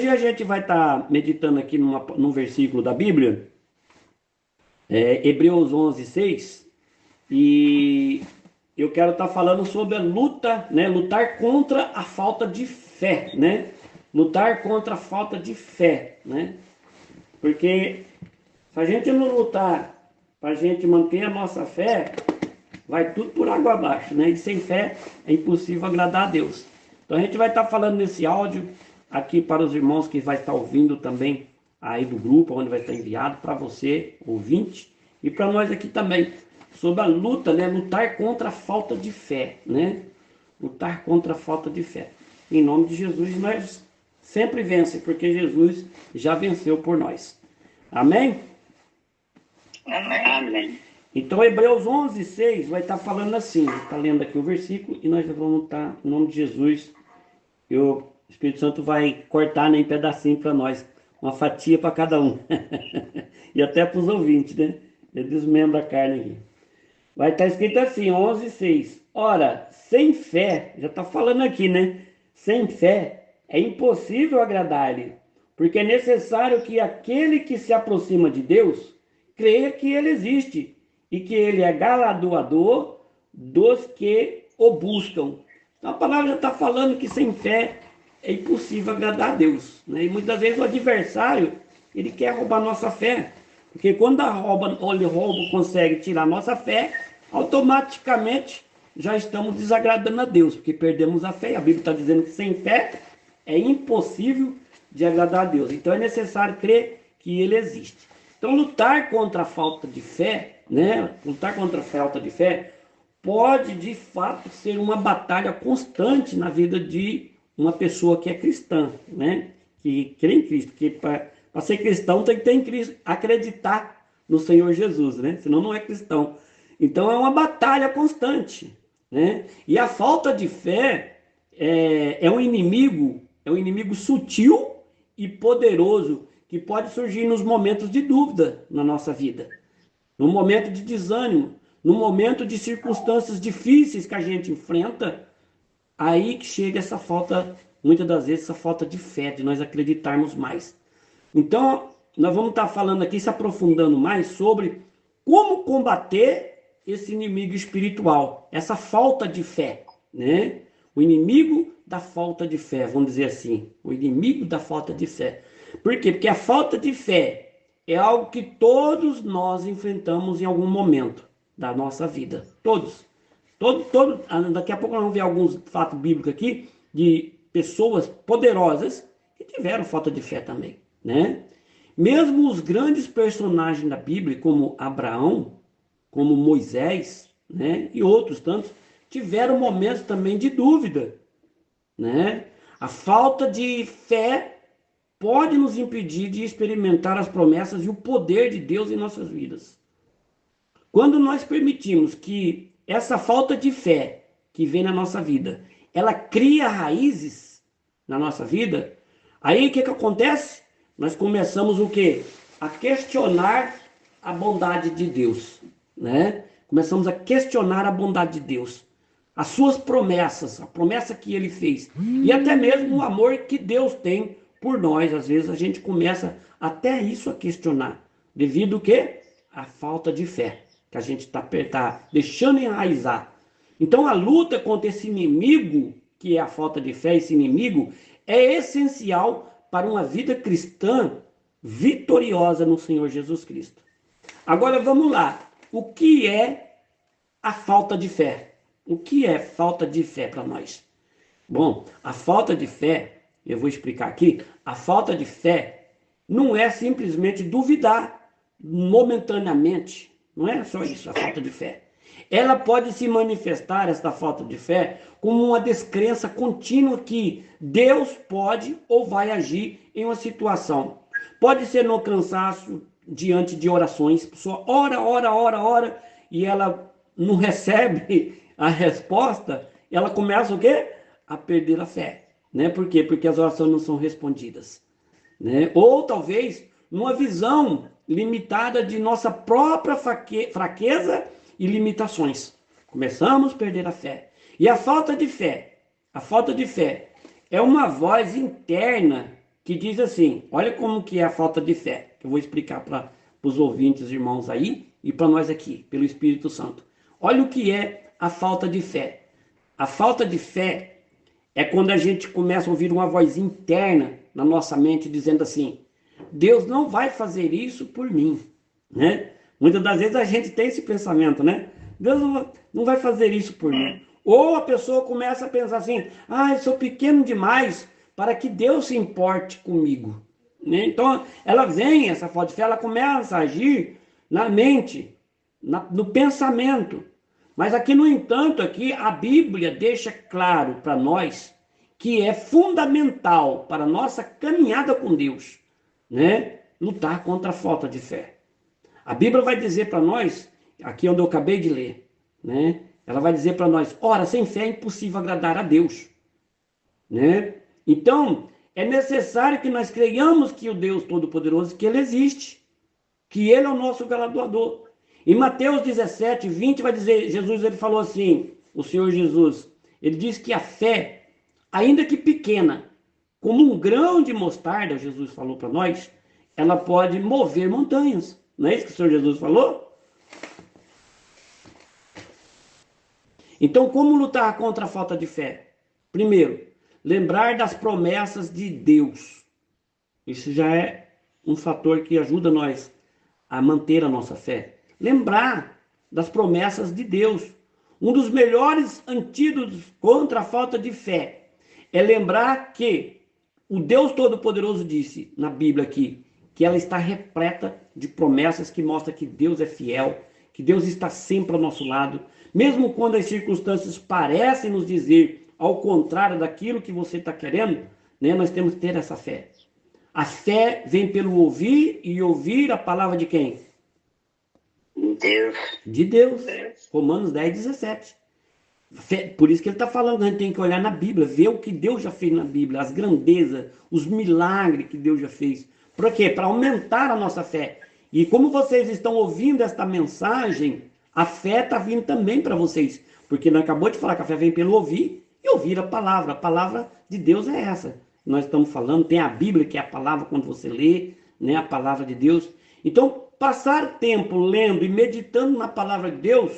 Hoje a gente vai estar meditando aqui num versículo da Bíblia, Hebreus 11:6, e eu quero estar falando sobre a luta, né? Lutar contra a falta de fé, né? Lutar contra a falta de fé, né? Porque se a gente não lutar para a gente manter a nossa fé, vai tudo por água abaixo, né? E sem fé é impossível agradar a Deus. Então a gente vai estar falando nesse áudio aqui para os irmãos que vai estar ouvindo também aí do grupo, onde vai estar enviado para você, ouvinte, e para nós aqui também, sobre a luta, né? Lutar contra a falta de fé, né? Lutar contra a falta de fé. Em nome de Jesus, nós sempre vencemos, porque Jesus já venceu por nós. Amém? Amém. Então, Hebreus 11:6 vai estar falando assim, está lendo aqui o versículo, e nós vamos estar, em nome de Jesus, e o Espírito Santo vai cortar, né, em pedacinho para nós, uma fatia para cada um, e até para os ouvintes, né? Ele desmembra a carne aqui. Vai estar escrito assim, 11:6. Ora, sem fé, já está falando aqui, né? Sem fé é impossível agradar-lhe, porque é necessário que aquele que se aproxima de Deus creia que ele existe e que ele é galardoador dos que o buscam. Então a palavra já está falando que sem fé é impossível agradar a Deus, né? E muitas vezes o adversário, ele quer roubar nossa fé, porque quando ele rouba, consegue tirar nossa fé, automaticamente já estamos desagradando a Deus, porque perdemos a fé. A Bíblia está dizendo que sem fé é impossível de agradar a Deus. Então é necessário crer que ele existe. Então lutar contra a falta de fé, né? Lutar contra a falta de fé pode de fato ser uma batalha constante na vida de uma pessoa que é cristã, né? Que crê em Cristo, porque para ser cristão tem que ter em Cristo, acreditar no Senhor Jesus, né? Senão não é cristão. Então é uma batalha constante, né? E a falta de fé é um inimigo sutil e poderoso que pode surgir nos momentos de dúvida na nossa vida, no momento de desânimo, no momento de circunstâncias difíceis que a gente enfrenta. Aí que chega essa falta, muitas das vezes, essa falta de fé, de nós acreditarmos mais. Então, nós vamos estar falando aqui, se aprofundando mais sobre como combater esse inimigo espiritual, essa falta de fé, né? O inimigo da falta de fé, vamos dizer assim, o inimigo da falta de fé. Por quê? Porque a falta de fé é algo que todos nós enfrentamos em algum momento da nossa vida, todos. Daqui a pouco nós vamos ver alguns fatos bíblicos aqui de pessoas poderosas que tiveram falta de fé também, né? Mesmo os grandes personagens da Bíblia, como Abraão, como Moisés, né, e outros tantos, tiveram momentos também de dúvida, né? A falta de fé pode nos impedir de experimentar as promessas e o poder de Deus em nossas vidas. Quando nós permitimos que essa falta de fé que vem na nossa vida, ela cria raízes na nossa vida, aí o que acontece? Nós começamos o quê? A questionar a bondade de Deus, né? Começamos a questionar a bondade de Deus, as suas promessas, a promessa que ele fez, e até mesmo o amor que Deus tem por nós. Às vezes a gente começa até isso a questionar, devido ao quê? A falta de fé que a gente está deixando enraizar. Então a luta contra esse inimigo, que é a falta de fé, esse inimigo, é essencial para uma vida cristã vitoriosa no Senhor Jesus Cristo. Agora vamos lá. O que é a falta de fé? O que é falta de fé para nós? Bom, a falta de fé, eu vou explicar aqui, a falta de fé não é simplesmente duvidar momentaneamente, não é só isso, a falta de fé. Ela pode se manifestar, esta falta de fé, como uma descrença contínua que Deus pode ou vai agir em uma situação. Pode ser no cansaço diante de orações, a pessoa ora, e ela não recebe a resposta, ela começa o quê? A perder a fé, né? Por quê? Porque as orações não são respondidas, né? Ou talvez numa visão limitada de nossa própria fraqueza e limitações. Começamos a perder a fé. E a falta de fé é uma voz interna que diz assim, olha como que é a falta de fé, que eu vou explicar para os ouvintes, irmãos aí, e para nós aqui, pelo Espírito Santo. Olha o que é a falta de fé. A falta de fé é quando a gente começa a ouvir uma voz interna na nossa mente dizendo assim, Deus não vai fazer isso por mim, né? Muitas das vezes a gente tem esse pensamento, né? Deus não vai fazer isso por mim. Ou a pessoa começa a pensar assim, eu sou pequeno demais para que Deus se importe comigo, né? Então, ela vem, essa falta de fé, ela começa a agir na mente, no pensamento. Mas aqui, no entanto, aqui a Bíblia deixa claro para nós que é fundamental para a nossa caminhada com Deus, né? Lutar contra a falta de fé. A Bíblia vai dizer para nós, aqui onde eu acabei de ler, né? Ela vai dizer para nós, ora, sem fé é impossível agradar a Deus, né? Então, é necessário que nós creiamos que o Deus Todo-Poderoso, que Ele existe, que Ele é o nosso galardoador. Em Mateus 17, 20, vai dizer, Jesus, ele falou assim, o Senhor Jesus, ele diz que a fé, ainda que pequena, como um grão de mostarda, Jesus falou para nós, ela pode mover montanhas. Não é isso que o Senhor Jesus falou? Então, como lutar contra a falta de fé? Primeiro, lembrar das promessas de Deus. Isso já é um fator que ajuda nós a manter a nossa fé. Lembrar das promessas de Deus. Um dos melhores antídotos contra a falta de fé é lembrar que o Deus Todo-Poderoso disse na Bíblia aqui que ela está repleta de promessas que mostram que Deus é fiel, que Deus está sempre ao nosso lado, mesmo quando as circunstâncias parecem nos dizer ao contrário daquilo que você está querendo, né, nós temos que ter essa fé. A fé vem pelo ouvir e ouvir a palavra de quem? Deus. De Deus. Romanos 10, 17. Por isso que ele está falando, a gente tem que olhar na Bíblia, ver o que Deus já fez na Bíblia, as grandezas, os milagres que Deus já fez. Por quê? Para aumentar a nossa fé. E como vocês estão ouvindo esta mensagem, a fé está vindo também para vocês. Porque nós acabamos de falar que a fé vem pelo ouvir e ouvir a palavra. A palavra de Deus é essa. Nós estamos falando, tem a Bíblia, que é a palavra quando você lê, né, a palavra de Deus. Então, passar tempo lendo e meditando na palavra de Deus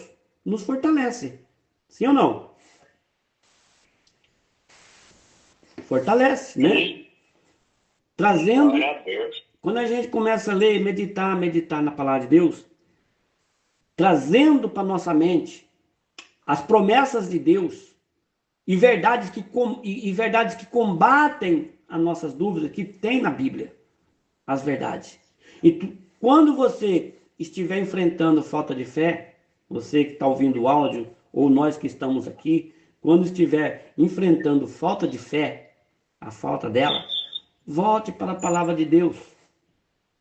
nos fortalece. Sim ou não? Fortalece, né? Trazendo, quando a gente começa a ler, meditar na palavra de Deus, trazendo para nossa mente as promessas de Deus e verdades que combatem as nossas dúvidas, que tem na Bíblia, as verdades. E quando você estiver enfrentando falta de fé, você que está ouvindo o áudio, ou nós que estamos aqui, quando estiver enfrentando falta de fé, a falta dela, volte para a palavra de Deus.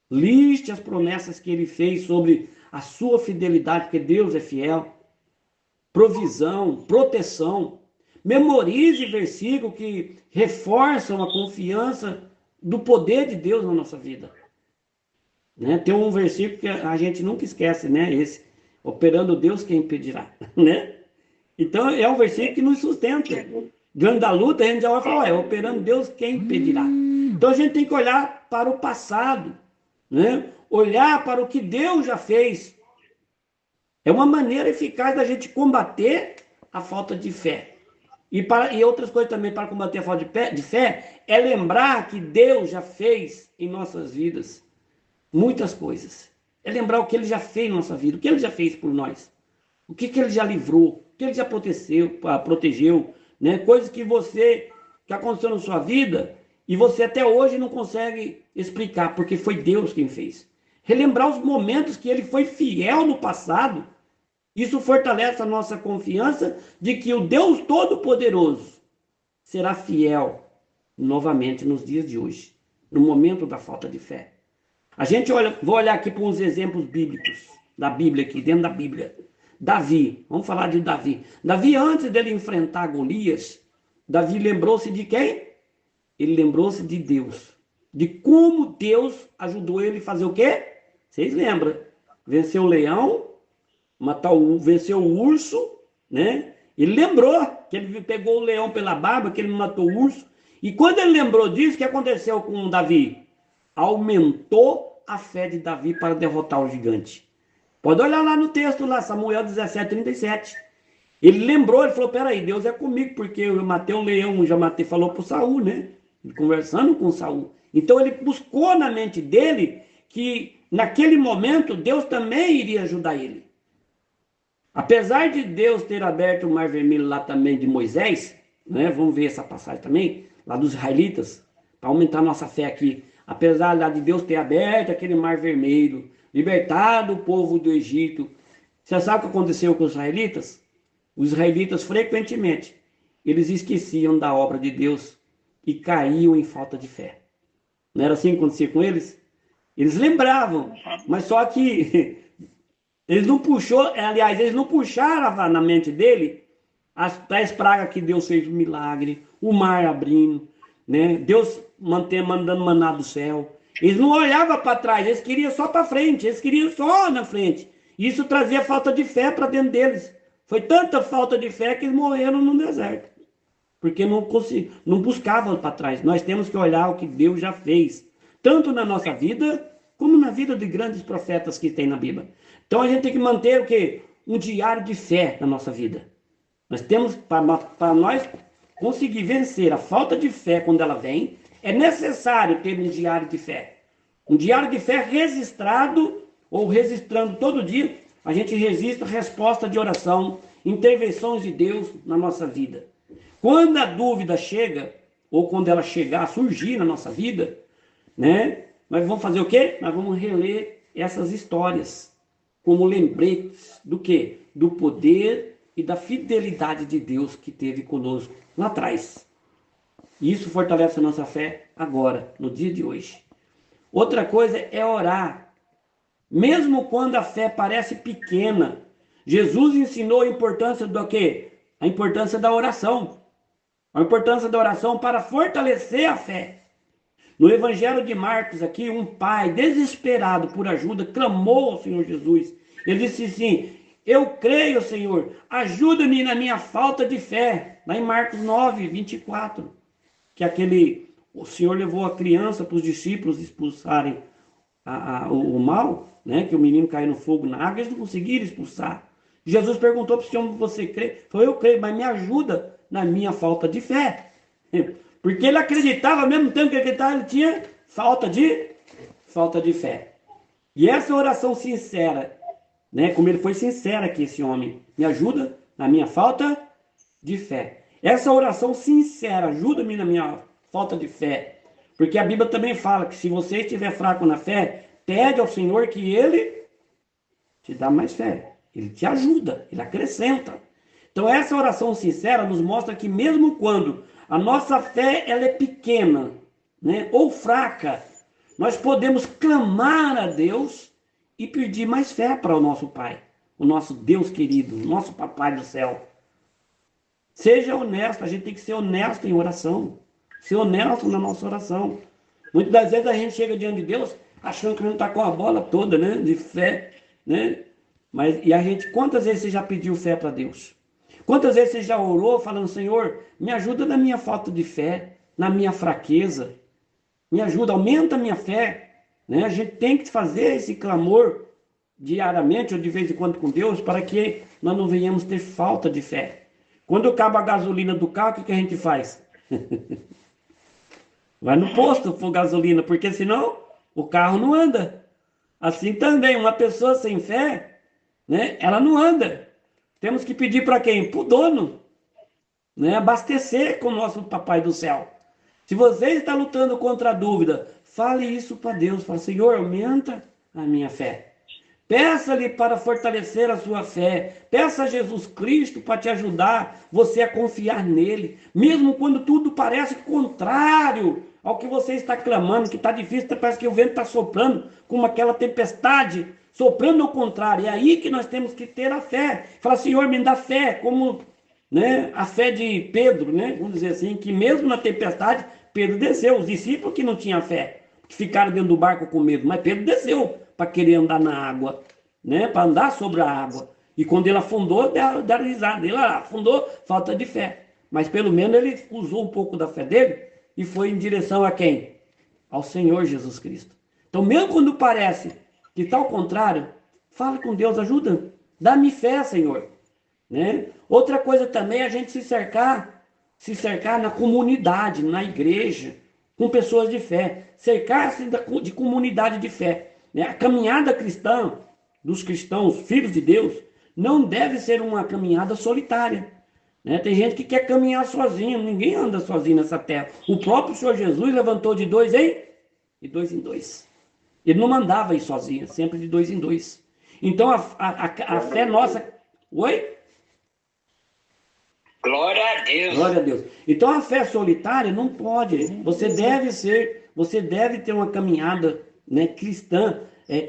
Liste as promessas que ele fez sobre a sua fidelidade, porque Deus é fiel. Provisão, proteção. Memorize versículos que reforçam a confiança do poder de Deus na nossa vida. Né? Tem um versículo que a gente nunca esquece, né? Esse, operando Deus, quem impedirá, né? Então é um versículo que nos sustenta. Diante da luta, a gente já vai falar, operando Deus, quem impedirá? Então a gente tem que olhar para o passado, né? Olhar para o que Deus já fez. É uma maneira eficaz da gente combater a falta de fé. E outras coisas também para combater a falta de fé é lembrar que Deus já fez em nossas vidas muitas coisas. É lembrar o que Ele já fez em nossa vida, o que Ele já fez por nós. O que Ele já livrou, o que Ele já protegeu, né? Coisas que aconteceu na sua vida e você até hoje não consegue explicar, porque foi Deus quem fez. Relembrar os momentos que Ele foi fiel no passado, isso fortalece a nossa confiança de que o Deus Todo-Poderoso será fiel novamente nos dias de hoje, no momento da falta de fé. Vou olhar aqui para uns exemplos bíblicos, da Bíblia aqui, dentro da Bíblia. Davi, vamos falar de Davi. Davi, antes dele enfrentar Golias, Davi lembrou-se de quem? Ele lembrou-se de Deus. De como Deus ajudou ele a fazer o quê? Vocês lembram? Venceu o leão, venceu o urso, né? Ele lembrou que ele pegou o leão pela barba, que ele matou o urso. E quando ele lembrou disso, o que aconteceu com Davi? Aumentou a fé de Davi para derrotar o gigante. Pode olhar lá no texto, lá, Samuel 17:37. Ele lembrou, ele falou, peraí, Deus é comigo, porque eu matei um leão, já matei, falou para o Saul, né? Conversando com o Saul. Então ele buscou na mente dele que naquele momento Deus também iria ajudar ele. Apesar de Deus ter aberto o Mar Vermelho lá também de Moisés, né? Vamos ver essa passagem também, lá dos israelitas, para aumentar nossa fé aqui. Apesar lá de Deus ter aberto aquele Mar Vermelho, libertado o povo do Egito. Você sabe o que aconteceu com os israelitas? Os israelitas frequentemente, eles esqueciam da obra de Deus e caíam em falta de fé. Não era assim que acontecia com eles? Eles lembravam, mas só que eles não puxaram na mente dele as 10 pragas que Deus fez um milagre, o mar abrindo, né? Deus mandando maná do céu. Eles não olhavam para trás, eles queriam só para frente, eles queriam só na frente. Isso trazia falta de fé para dentro deles. Foi tanta falta de fé que eles morreram no deserto. Porque não buscavam para trás. Nós temos que olhar o que Deus já fez. Tanto na nossa vida, como na vida de grandes profetas que tem na Bíblia. Então a gente tem que manter o quê? Um diário de fé na nossa vida. Nós temos, para nós conseguir vencer a falta de fé quando ela vem, é necessário ter um diário de fé. Um diário de fé registrado, ou registrando todo dia, a gente registra resposta de oração, intervenções de Deus na nossa vida. Quando a dúvida chega, ou quando ela chegar, surgir na nossa vida, né? Nós vamos fazer o quê? Nós vamos reler essas histórias, como lembretes do quê? Do poder e da fidelidade de Deus que teve conosco lá atrás. E isso fortalece a nossa fé agora, no dia de hoje. Outra coisa é orar. Mesmo quando a fé parece pequena, Jesus ensinou a importância do quê? A importância da oração. A importância da oração para fortalecer a fé. No Evangelho de Marcos aqui, um pai desesperado por ajuda clamou ao Senhor Jesus. Ele disse assim, eu creio, Senhor, ajuda-me na minha falta de fé. Lá em Marcos 9:24, que o Senhor levou a criança para os discípulos expulsarem o mal, né? Que o menino caiu no fogo na água, eles não conseguiram expulsar. Jesus perguntou para o Senhor, você crê? Falou, eu creio, mas me ajuda na minha falta de fé. Porque ele acreditava, ao mesmo tempo que ele acreditava, ele tinha falta de fé. E essa oração sincera, né? Como ele foi sincero aqui, esse homem, me ajuda na minha falta de fé. Essa oração sincera, ajuda-me na minha falta de fé. Porque a Bíblia também fala que se você estiver fraco na fé, pede ao Senhor que Ele te dá mais fé. Ele te ajuda, Ele acrescenta. Então essa oração sincera nos mostra que mesmo quando a nossa fé ela é pequena, né, ou fraca, nós podemos clamar a Deus e pedir mais fé para o nosso Pai, o nosso Deus querido, o nosso Papai do céu. Seja honesto, a gente tem que ser honesto em oração. Ser honesto na nossa oração. Muitas das vezes a gente chega diante de Deus achando que a gente está com a bola toda, né, de fé, né? E a gente, quantas vezes você já pediu fé para Deus? Quantas vezes você já orou falando, Senhor, me ajuda na minha falta de fé, na minha fraqueza, me ajuda, aumenta a minha fé, né? A gente tem que fazer esse clamor diariamente ou de vez em quando com Deus para que nós não venhamos ter falta de fé. Quando acaba a gasolina do carro, o que a gente faz? Vai no posto por gasolina, porque senão o carro não anda. Assim também, uma pessoa sem fé, né, ela não anda. Temos que pedir para quem? Para o dono, né, abastecer com o nosso Papai do céu. Se você está lutando contra a dúvida, fale isso para Deus. Fale, Senhor, aumenta a minha fé. Peça-lhe para fortalecer a sua fé. Peça a Jesus Cristo para te ajudar você a confiar nele. Mesmo quando tudo parece contrário ao que você está clamando, que está difícil, parece que o vento está soprando, como aquela tempestade, soprando ao contrário. É aí que nós temos que ter a fé. Fala, Senhor, me dá fé, como, né, a fé de Pedro, né? Vamos dizer assim, que mesmo na tempestade, Pedro desceu. Os discípulos que não tinham fé, que ficaram dentro do barco com medo, mas Pedro desceu para querer andar na água, né? Para andar sobre a água. E quando ele afundou, deram risada. Ele afundou, falta de fé. Mas pelo menos ele usou um pouco da fé dele e foi em direção a quem? Ao Senhor Jesus Cristo. Então, mesmo quando parece que está ao contrário, fala com Deus, ajuda, dá-me fé, Senhor. Né? Outra coisa também é a gente se cercar na comunidade, na igreja, com pessoas de fé, cercar-se de comunidade de fé. Né? A caminhada cristã dos cristãos, filhos de Deus, não deve ser uma caminhada solitária. Né? Tem gente que quer caminhar sozinho, ninguém anda sozinho nessa terra. O próprio Senhor Jesus levantou de dois em dois. Ele não mandava ir sozinho, sempre de dois em dois. Então a fé nossa... Oi? Glória a Deus. Glória a Deus. Então a fé solitária não pode. Você deve ter uma caminhada, né, cristã,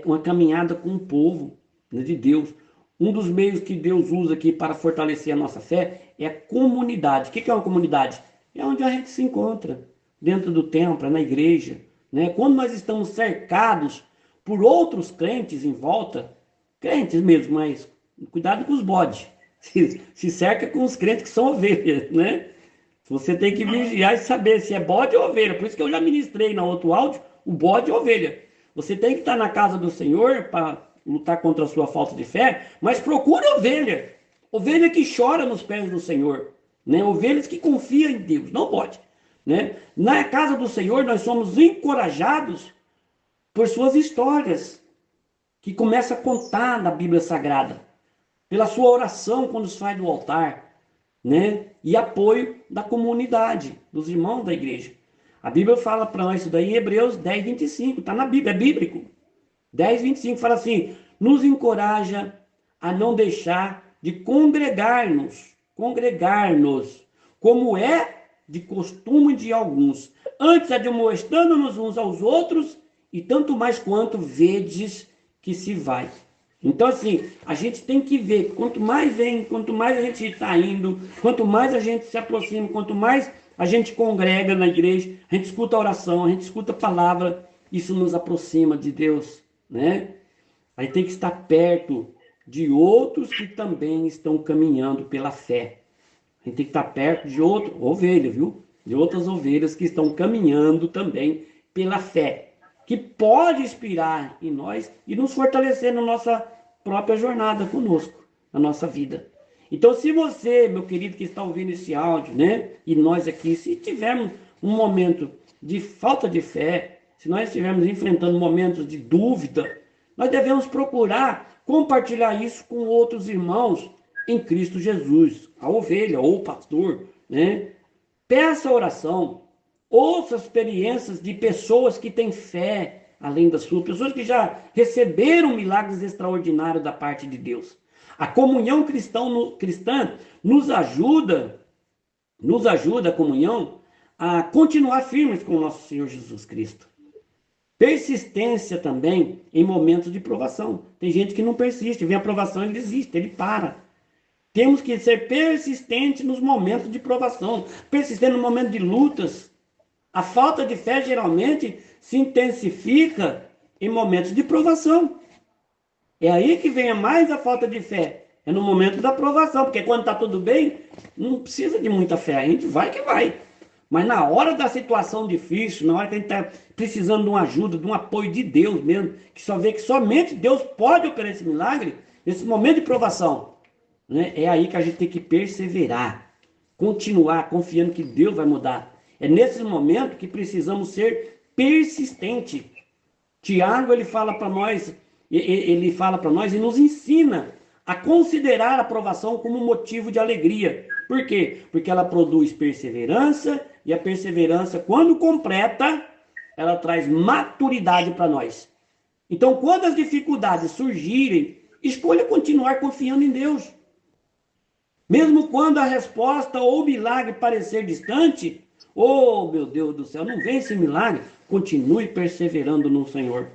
uma caminhada com o povo, né, de Deus. Um dos meios que Deus usa aqui para fortalecer a nossa fé é a comunidade. O que é uma comunidade? É onde a gente se encontra, dentro do templo, na igreja. Né? Quando nós estamos cercados por outros crentes em volta, crentes mesmo, mas cuidado com os bodes. Se cerca com os crentes que são ovelhas, né? Você tem que vigiar e saber se é bode ou ovelha. Por isso que eu já ministrei no outro áudio, o bode e ovelha. Você tem que estar na casa do Senhor para lutar contra a sua falta de fé, mas procure ovelha. Ovelha que chora nos pés do Senhor. Né? Ovelhas que confiam em Deus, não bode. Né? Na casa do Senhor nós somos encorajados por suas histórias, que começa a contar na Bíblia Sagrada. Pela sua oração quando sai do altar, né? E apoio da comunidade, dos irmãos da igreja. A Bíblia fala para nós isso daí em Hebreus 10, 25, está na Bíblia, é bíblico. 10, 25 fala assim, nos encoraja a não deixar de congregar-nos, como é de costume de alguns, antes admoestando-nos uns aos outros, e tanto mais quanto vedes que se vai. Então, assim, a gente tem que ver, quanto mais vem, quanto mais a gente está indo, quanto mais a gente se aproxima, quanto mais a gente congrega na igreja, a gente escuta a oração, a gente escuta a palavra, isso nos aproxima de Deus, né? A gente tem que estar perto de outros que também estão caminhando pela fé. A gente tem que estar perto de outra ovelha, viu? De outras ovelhas que estão caminhando também pela fé, que pode inspirar em nós e nos fortalecer na nossa própria jornada conosco, na nossa vida. Então, se você, meu querido, que está ouvindo esse áudio, né, e nós aqui, se tivermos um momento de falta de fé, se nós estivermos enfrentando momentos de dúvida, nós devemos procurar compartilhar isso com outros irmãos em Cristo Jesus, a ovelha ou o pastor, né? Peça oração, ouça as experiências de pessoas que têm fé além da sua, pessoas que já receberam milagres extraordinários da parte de Deus. A comunhão cristã nos ajuda a comunhão a continuar firmes com o nosso Senhor Jesus Cristo. Persistência também em momentos de provação. Tem gente que não persiste, vem a provação, ele desiste, ele para. Temos que ser persistentes nos momentos de provação, persistentes no momento de lutas. A falta de fé geralmente se intensifica em momentos de provação. É aí que vem mais a falta de fé. É no momento da provação, porque quando está tudo bem, não precisa de muita fé. A gente vai que vai. Mas na hora da situação difícil, na hora que a gente está precisando de uma ajuda, de um apoio de Deus mesmo, que só vê que somente Deus pode operar esse milagre, nesse momento de provação, né? É aí que a gente tem que perseverar, continuar confiando que Deus vai mudar. É nesse momento que precisamos ser persistentes. Tiago, ele fala para nós e nos ensina a considerar a provação como motivo de alegria. Por quê? Porque ela produz perseverança, e a perseverança, quando completa, ela traz maturidade para nós. Então, quando as dificuldades surgirem, escolha continuar confiando em Deus. Mesmo quando a resposta ou o milagre parecer distante, oh, meu Deus do céu, não vem esse milagre, continue perseverando no Senhor.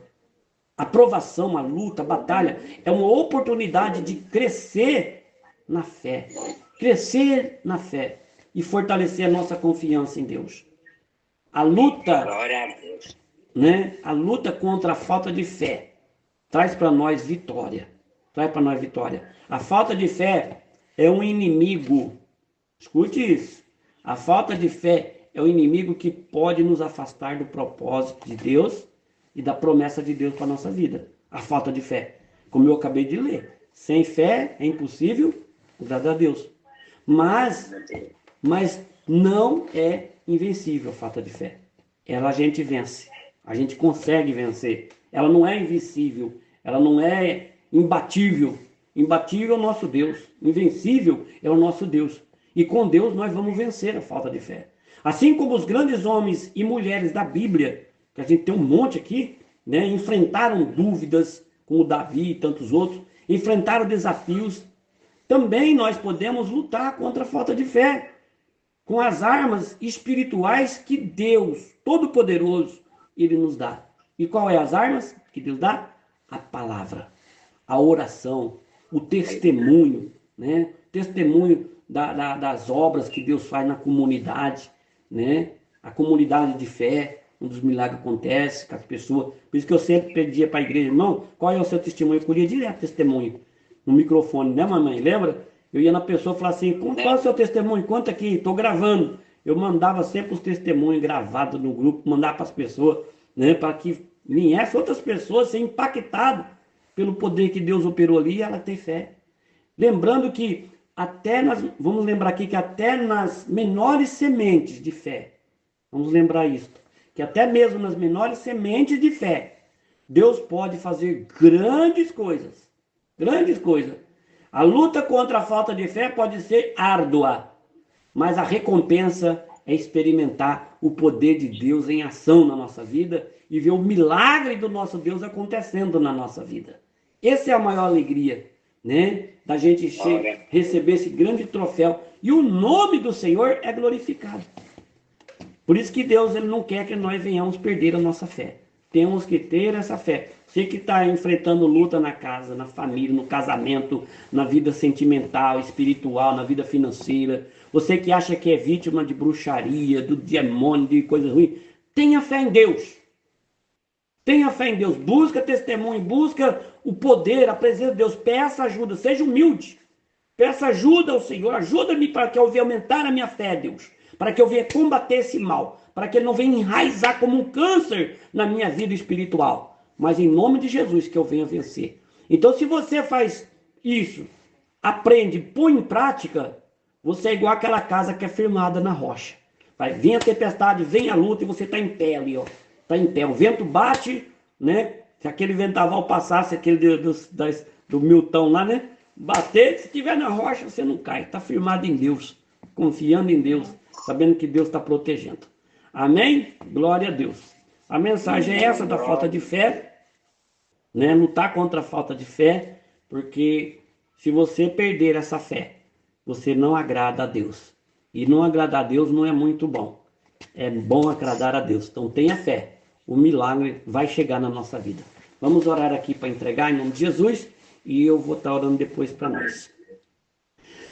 A provação, a luta, a batalha é uma oportunidade de crescer na fé. Crescer na fé e fortalecer a nossa confiança em Deus. A luta, Glória a Deus. né? A luta contra a falta de fé traz para nós vitória. Traz para nós vitória. A falta de fé é um inimigo. Escute isso. A falta de fé é o inimigo que pode nos afastar do propósito de Deus e da promessa de Deus para a nossa vida. A falta de fé. Como eu acabei de ler. Sem fé é impossível agradar a Deus. Mas não é invencível a falta de fé. Ela a gente vence. A gente consegue vencer. Ela não é invencível. Ela não é imbatível. Imbatível é o nosso Deus. Invencível é o nosso Deus. E com Deus nós vamos vencer a falta de fé. Assim como os grandes homens e mulheres da Bíblia, que a gente tem um monte aqui, né, enfrentaram dúvidas, como Davi e tantos outros, enfrentaram desafios, também nós podemos lutar contra a falta de fé, com as armas espirituais que Deus, Todo-Poderoso, Ele nos dá. E qual é as armas que Deus dá? A palavra, a oração, o testemunho, né? Testemunho das obras que Deus faz na comunidade, né? A comunidade de fé, onde os milagres acontecem com as pessoas. Por isso que eu sempre pedia para a igreja, irmão, qual é o seu testemunho? Eu colhia direto testemunho no microfone, né, mamãe? Lembra? Eu ia na pessoa e falava assim, qual é o seu testemunho? Conta aqui, estou gravando. Eu mandava sempre os testemunhos gravados no grupo, mandava para as pessoas, né, para que viessem outras pessoas ser impactadas pelo poder que Deus operou ali e ela ter fé. Lembrando que vamos lembrar aqui que até nas menores sementes de fé, vamos lembrar isso, que até mesmo nas menores sementes de fé, Deus pode fazer grandes coisas. Grandes coisas. A luta contra a falta de fé pode ser árdua, mas a recompensa é experimentar o poder de Deus em ação na nossa vida e ver o milagre do nosso Deus acontecendo na nossa vida. Essa é a maior alegria, né? Da gente receber esse grande troféu. E o nome do Senhor é glorificado. Por isso que Deus ele não quer que nós venhamos perder a nossa fé. Temos que ter essa fé. Você que está enfrentando luta na casa, na família, no casamento, na vida sentimental, espiritual, na vida financeira. Você que acha que é vítima de bruxaria, do demônio, de coisas ruins. Tenha fé em Deus. Tenha fé em Deus. Busca testemunho, busca o poder, a presença de Deus. Peça ajuda, seja humilde. Peça ajuda ao Senhor. Ajuda-me para que eu venha aumentar a minha fé, Deus. Para que eu venha combater esse mal. Para que ele não venha enraizar como um câncer na minha vida espiritual. Mas em nome de Jesus que eu venha vencer. Então se você faz isso, aprende, põe em prática, você é igual aquela casa que é firmada na rocha. Vai vir a tempestade, vem a luta e você está em pé ali, ó. Está em pé. O vento bate, né? Se aquele ventaval passasse, aquele do Milton lá, né? Bater, se estiver na rocha, você não cai. Está firmado em Deus, confiando em Deus, sabendo que Deus está protegendo. Amém? Glória a Deus. A mensagem é essa da falta de fé, né? Lutar contra a falta de fé, porque se você perder essa fé, você não agrada a Deus. E não agradar a Deus não é muito bom. É bom agradar a Deus. Então tenha fé. O milagre vai chegar na nossa vida. Vamos orar aqui para entregar em nome de Jesus. E eu vou estar orando depois para nós.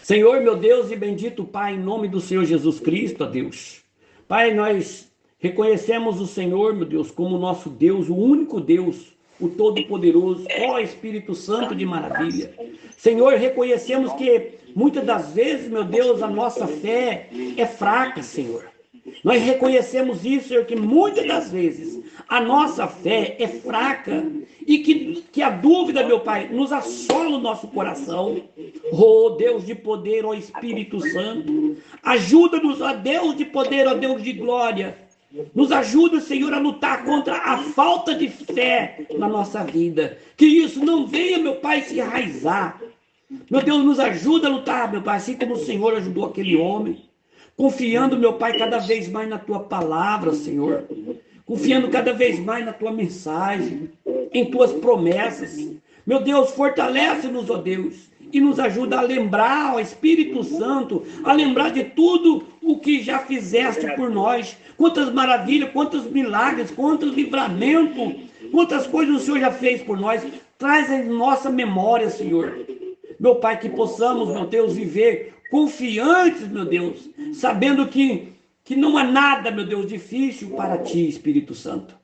Senhor, meu Deus e bendito Pai, em nome do Senhor Jesus Cristo, ó Deus. Pai, nós reconhecemos o Senhor, meu Deus, como nosso Deus, o único Deus, o Todo-Poderoso, ó Espírito Santo de maravilha. Senhor, reconhecemos que muitas das vezes, meu Deus, a nossa fé é fraca, Senhor. Nós reconhecemos isso, Senhor, que muitas das vezes a nossa fé é fraca e que a dúvida, meu Pai, nos assola o nosso coração. Oh, Deus de poder, ó Espírito Santo, ajuda-nos, ó Deus de poder, ó Deus de glória. Nos ajuda, Senhor, a lutar contra a falta de fé na nossa vida. Que isso não venha, meu Pai, se enraizar. Meu Deus, nos ajuda a lutar, meu Pai, assim como o Senhor ajudou aquele homem. Confiando, meu Pai, cada vez mais na Tua palavra, Senhor. Confiando cada vez mais na Tua mensagem, em Tuas promessas. Meu Deus, fortalece-nos, ó Deus, e nos ajuda a lembrar, ó Espírito Santo, a lembrar de tudo o que já fizeste por nós. Quantas maravilhas, quantos milagres, quantos livramentos, quantas coisas o Senhor já fez por nós. Traz em nossa memória, Senhor. Meu Pai, que possamos, meu Deus, viver confiantes, meu Deus, sabendo que não há nada, meu Deus, difícil para Ti, Espírito Santo.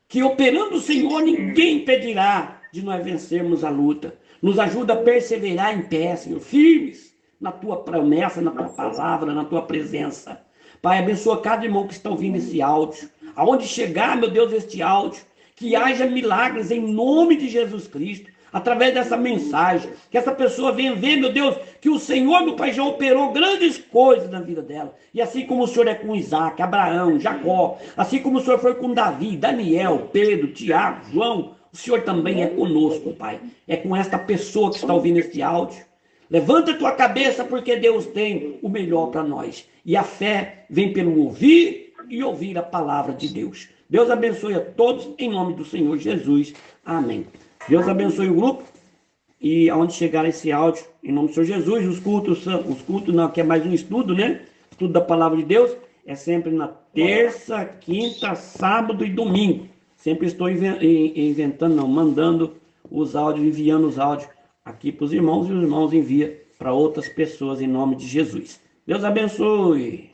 Que operando o Senhor, ninguém impedirá de nós vencermos a luta. Nos ajuda a perseverar em pé, Senhor, firmes na Tua promessa, na Tua palavra, na Tua presença. Pai, abençoa cada irmão que está ouvindo esse áudio. Aonde chegar, meu Deus, este áudio, que haja milagres em nome de Jesus Cristo, através dessa mensagem, que essa pessoa venha ver, meu Deus, que o Senhor, meu Pai, já operou grandes coisas na vida dela. E assim como o Senhor é com Isaac, Abraão, Jacó, assim como o Senhor foi com Davi, Daniel, Pedro, Tiago, João, o Senhor também é conosco, Pai. É com esta pessoa que está ouvindo este áudio. Levanta a tua cabeça, porque Deus tem o melhor para nós. E a fé vem pelo ouvir e ouvir a palavra de Deus. Deus abençoe a todos, em nome do Senhor Jesus. Amém. Deus abençoe o grupo. E aonde chegar esse áudio, em nome do Senhor Jesus, os cultos não, que é mais um estudo, né? Estudo da palavra de Deus, é sempre na terça, quinta, sábado e domingo. Sempre estou mandando os áudios, enviando os áudios aqui para os irmãos, e os irmãos enviam para outras pessoas em nome de Jesus. Deus abençoe.